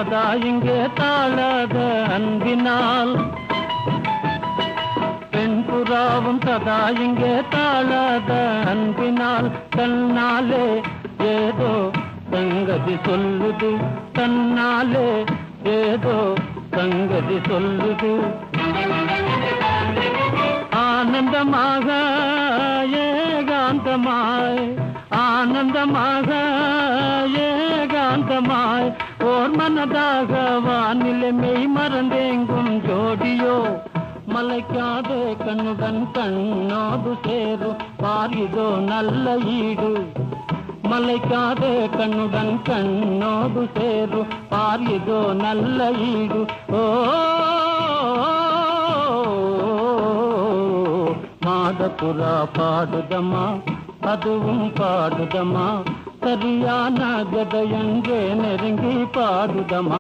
இங்கே தாழாத அன்பினால் பெண் புறாவும் சதா இங்கே தாழாத அன்பினால் தன்னாலே ஏதோ சங்கதி சொல்லுது, தன்னாலே ஏதோ சங்கதி சொல்லுது. ஆனந்தமாக ஏகாந்தமாய், ஆனந்தமாக ஏகாந்தமாய் ஓர் மனதாக வானிலை மெய் மறந்தேங்கும் ஜோடியோ. மலைக்காதே கண்ணுடன் கண்ணோடு சேரும் பாரிதோ நல்ல ஈடு. மலைக்காதே கண்ணுடன் கண்ணோடு சேரும் பாரிதோ நல்ல ஈடு. ஓ மாடப்புறா பாடுதமா, அதுவும் பாடுதமா, சரியான கதையென்றே நெருங்கி பாடுதமா.